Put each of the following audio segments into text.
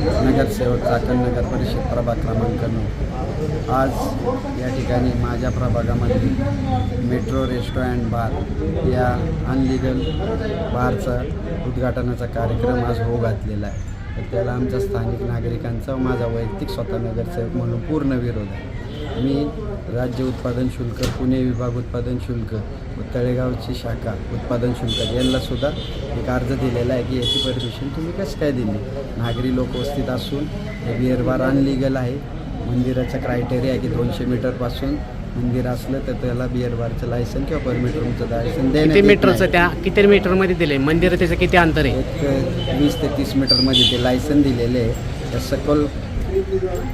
नगरसेवक चाकण नगर परिषद प्रभाग क्रमांक 9। आज या ठिकाणी माझ्या प्रभागामध्ये मेट्रो रेस्टॉरंट बार या अनलिगल बारचा उद्घाटनाचा कार्यक्रम आज होऊ घातलेला आहे। तर त्याला आमच्या स्थानिक नागरिकांचा व माझा वैयक्तिक स्वतः नगरसेवक म्हणून पूर्ण विरोध आहे। मी राज्य उत्पादन शुल्क, पुणे विभाग उत्पादन शुल्क व तळेगावची शाखा उत्पादन शुल्क यांनासुद्धा एक अर्ज दिलेला आहे की याची परमिशन तुम्ही कसं काय दिली। नागरी लोकवस्तीत असून हे बिअर बार अनलिगल आहे। मंदिराचा क्रायटेरिया आहे की 200 मीटरपासून मंदिर असलं तर त्याला बिअर बारचं लायसन किंवा परमिट रूमचं लायसन देण्यात किती मीटरचं त्या किती मीटरमध्ये दिले मंदिर, त्याचं किती अंतर आहे? एक 20 ते 30 मीटरमध्ये ते लायसन दिलेले आहे। त्या सखोल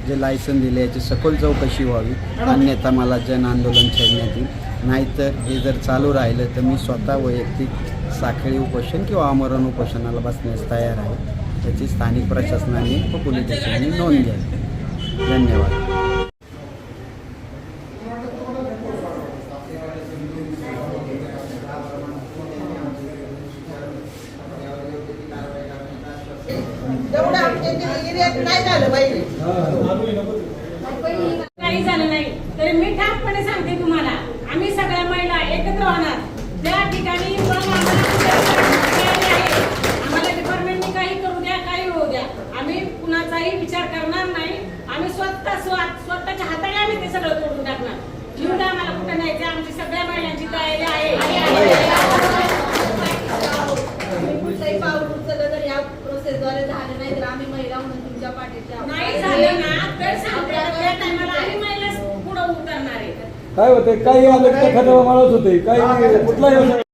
जे लायसन दिले याची सखोल चौकशी व्हावी, अन्यथा मला जन आंदोलन छेडण्यात येईल। नाहीतर हे जर चालू राहिलं तर मी स्वतः वैयक्तिक साखळी उपोषण किंवा आमरण उपोषणाला बसण्यास तयार आहे। त्याची स्थानिक प्रशासनाने व पोलीस स्टेशनने नोंद घ्यावी। धन्यवाद। काही झालं नाही तरी मी ठामपणे सांगते तुम्हाला, आम्ही सगळ्या महिला एकत्र होणार त्या ठिकाणी। आम्हाला डिपार्टमेंटने काही करू द्या, काही होऊ द्या, आम्ही कुणाचाही विचार करणार नाही। आम्ही स्वतःच्या हाताने आम्ही ते सगळं तोडून टाकणार। जीवन आम्हाला कुठं न्यायचं, आमची सगळ्या महिलांची तयारी आहे। कुठलंही पाऊल उचललं तर या प्रोसेसद्वारे झालं नाही तर आम्ही महिला म्हणून तुमच्या पाठीच्या नाही झालं ना तर सांगते त्या टायमाला आम्ही महिला पुढे उतरणार आहे। काय होते काही आलं तर खरं माणूस होते काही कुठलाही